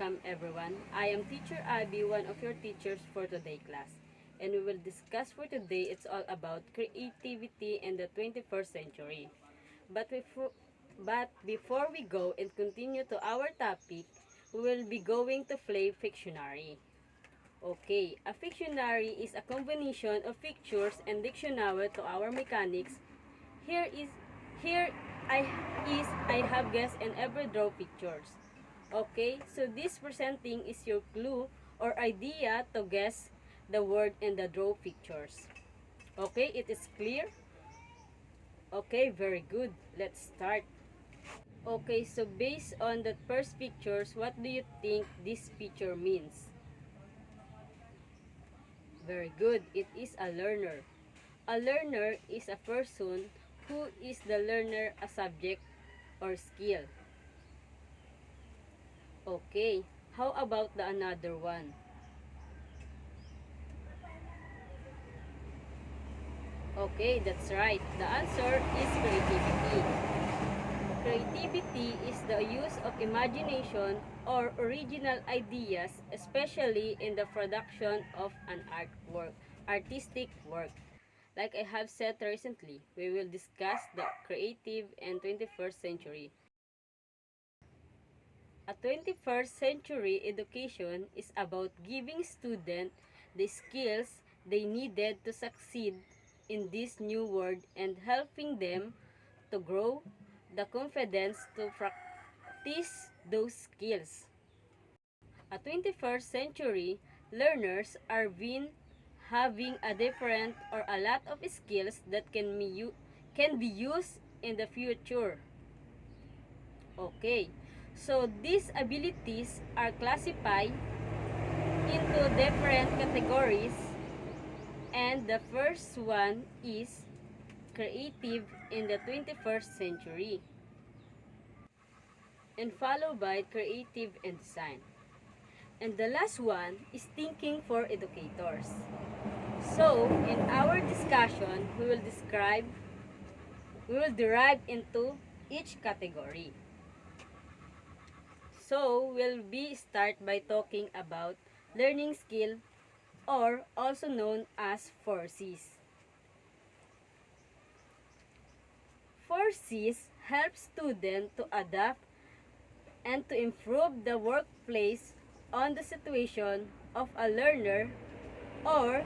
welcome everyone. I am Teacher Abby, one of your teachers for today class. And we will discuss for today, it's all about creativity in the 21st century. But before we go and continue to our topic, we will be going to play Fictionary. Okay, a Fictionary is a combination of pictures and dictionary to our mechanics. Here is here I have guessed and ever draw pictures. Okay, so this presenting is your clue or idea to guess the word and the draw pictures. Okay, it is clear? Okay, very good. Let's start. Okay, so based on the first pictures, what do you think this picture means? Very good. It is a learner. A learner is a person who is the learner a subject or skill. Okay, how about the another one? Okay, that's right. The answer is creativity. Creativity is the use of imagination or original ideas, especially in the production of an artistic work. Like I have said recently, we will discuss the creative and 21st century. A 21st century education is about giving students the skills they needed to succeed in this new world and helping them to grow the confidence to practice those skills. A 21st century learners are being having a different or a lot of skills that can be used in the future. Okay, so these abilities are classified into different categories, and the first one is creative in the 21st century, and followed by creative and design. And the last one is thinking for educators. So, in our discussion, we will derive into each category. So, we'll start by talking about learning skill or also known as 4Cs. 4Cs help students to adapt and to improve the workplace on the situation of a learner or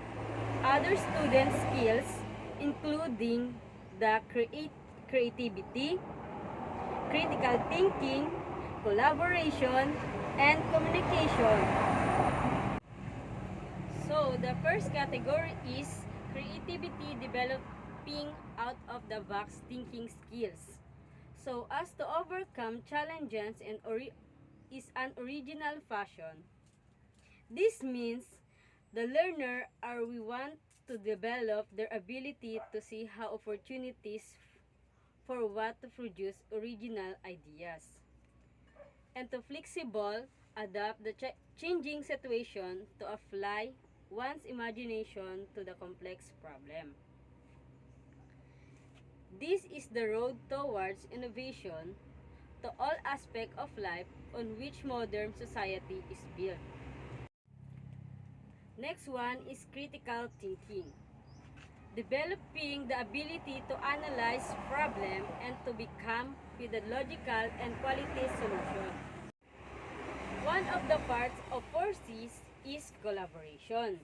other student skills, including the creativity, critical thinking, collaboration, and communication. So, the first category is creativity, developing out of the box thinking skills. So, as to overcome challenges and is an original fashion. This means the learner we want to develop their ability to see how opportunities for what to produce original ideas and to flexible adapt the changing situation to apply one's imagination to the complex problem. This is the road towards innovation to all aspects of life on which modern society is built. Next one is critical thinking. Developing the ability to analyze problem and to become with a logical and quality solution. One of the parts of 4Cs is collaboration.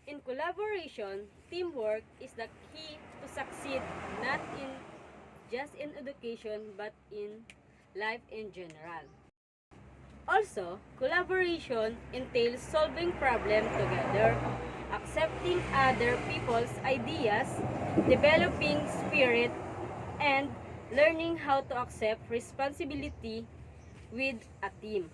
In collaboration, teamwork is the key to succeed not just in education but in life in general. Also, collaboration entails solving problems together, accepting other people's ideas, developing spirit, and learning how to accept responsibility with a team.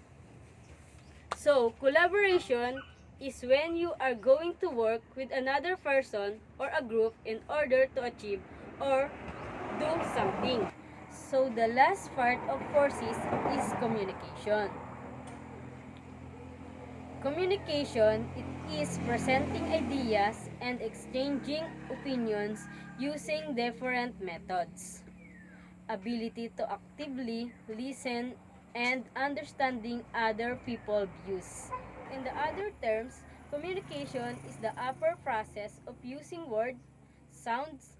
So, collaboration is when you are going to work with another person or a group in order to achieve or do something. So, the last part of 4Cs is communication. Communication, it is presenting ideas and exchanging opinions using different methods. Ability to actively listen and understanding other people's views. In the other terms, communication is the upper process of using words, sounds,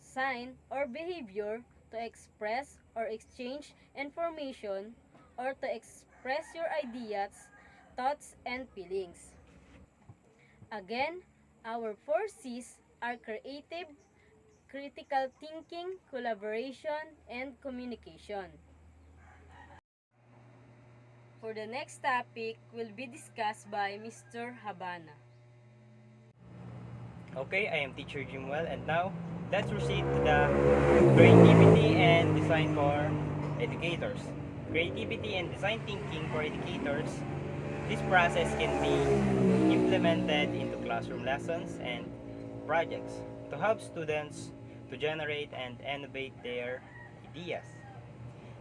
sign, or behavior to express or exchange information or to express your ideas, thoughts, and feelings. Again, our four C's are creative, critical thinking, collaboration, and communication. For the next topic will be discussed by Mr. Habana. Okay, I am teacher Jimwell and now let's proceed to the creativity and design for educators. Creativity and design thinking for educators. This process can be implemented into classroom lessons and projects to help students to generate and innovate their ideas.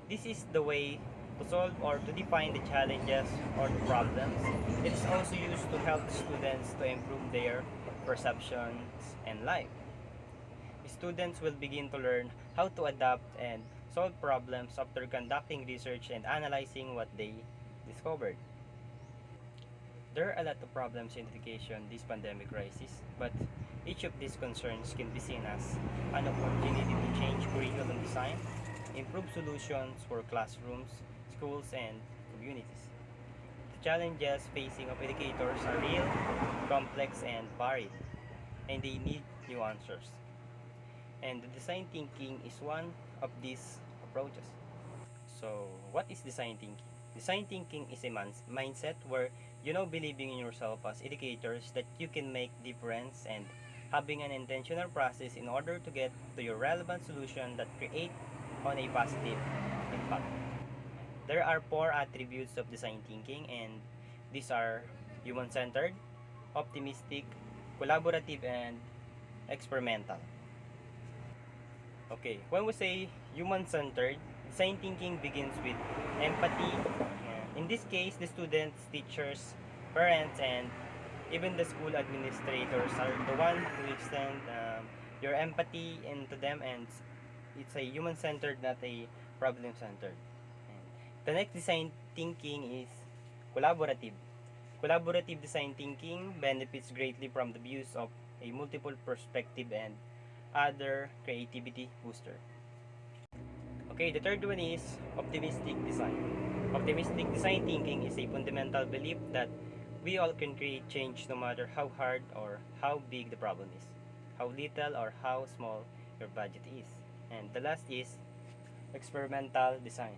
This is the way to solve or to define the challenges or the problems. It is also used to help the students to improve their perceptions and life. Students will begin to learn how to adapt and solve problems after conducting research and analyzing what they discovered. There are a lot of problems in education this pandemic crisis, but each of these concerns can be seen as an opportunity to change curriculum design, improve solutions for classrooms, schools, and communities. The challenges facing of educators are real, complex, and varied, and they need new answers. And the design thinking is one of these approaches. So, what is design thinking? Design thinking is a mindset where believing in yourself as educators that you can make difference and having an intentional process in order to get to your relevant solution that create on a positive impact. There are four attributes of design thinking and these are human-centered, optimistic, collaborative, and experimental. Okay, when we say human-centered, design thinking begins with empathy. In this case, the students, teachers, parents, and even the school administrators are the one who extend your empathy into them, and it's a human-centered, not a problem-centered. The next design thinking is collaborative. Collaborative design thinking benefits greatly from the views of a multiple perspective and other creativity booster. Okay, the third one is optimistic design. Optimistic design thinking is a fundamental belief that we all can create change no matter how hard or how big the problem is, how little or how small your budget is. And the last is experimental design.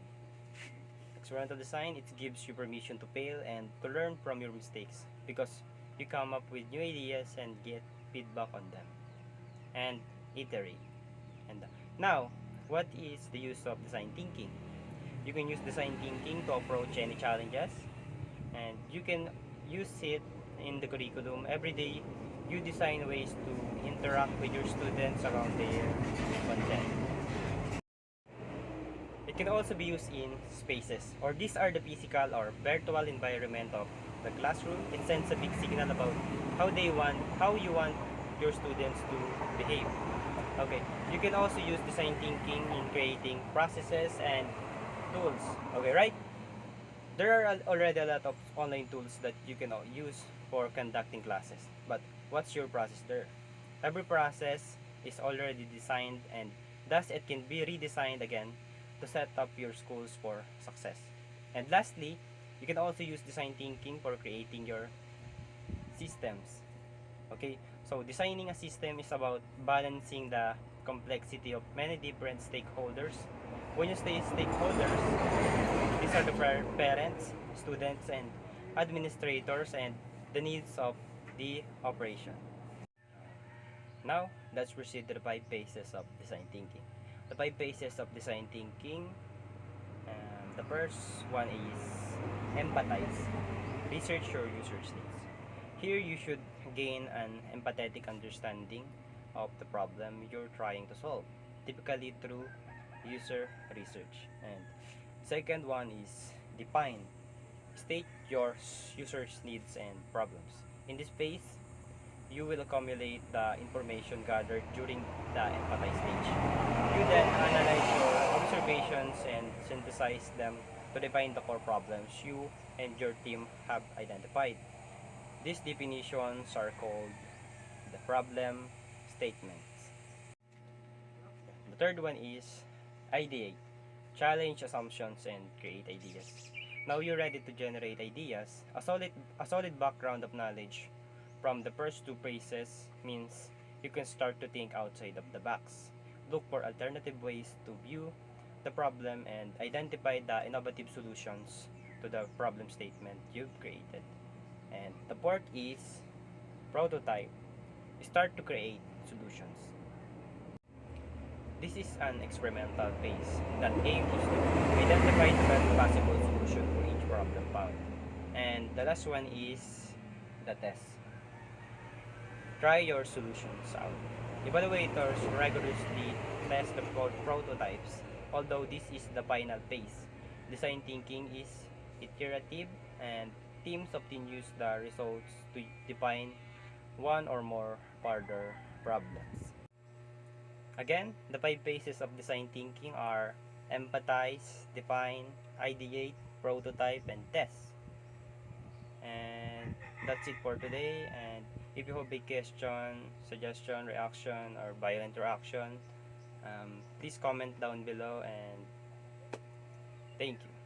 Experimental design, it gives you permission to fail and to learn from your mistakes because you come up with new ideas and get feedback on them and iterate. And now, what is the use of design thinking? You can use design thinking to approach any challenges and you can use it in the curriculum. Every day, you design ways to interact with your students around their content. It can also be used in spaces, or these are the physical or virtual environment of the classroom. It sends a big signal about how you want your students to behave. Okay, you can also use design thinking in creating processes and tools. Okay, right? There are already a lot of online tools that you can use for conducting classes. But what's your process there? Every process is already designed and thus it can be redesigned again to set up your schools for success. And lastly, you can also use design thinking for creating your systems. Okay, so designing a system is about balancing the complexity of many different stakeholders. When you say stakeholders, these are the parents, students, and administrators, and the needs of the operation. Now, let's proceed to the 5 phases of design thinking. The 5 phases of design thinking. The first one is empathize. Research your user's needs. Here, you should gain an empathetic understanding of the problem you're trying to solve, typically through user research. And second one is define. State your user's needs and problems. In this phase, you will accumulate the information gathered during the empathize stage. You then analyze your observations and synthesize them to define the core problems you and your team have identified. These definitions are called the problem statements. The third one is ideate. Challenge assumptions and create ideas. Now you're ready to generate ideas. A solid background of knowledge from the first two phrases means you can start to think outside of the box. Look for alternative ways to view the problem and identify the innovative solutions to the problem statement you've created. And the fourth is prototype. Start to create solutions. This is an experimental phase that aims to identify the best possible solution for each problem found. And the last one is the test. Try your solutions out. Evaluators rigorously test the prototypes, although this is the final phase. Design thinking is iterative, and teams often use the results to define one or more further problems. Again, the five phases of design thinking are empathize, define, ideate, prototype, and test. And that's it for today. And if you have a question, suggestion, reaction, or violent reaction, please comment down below, and thank you.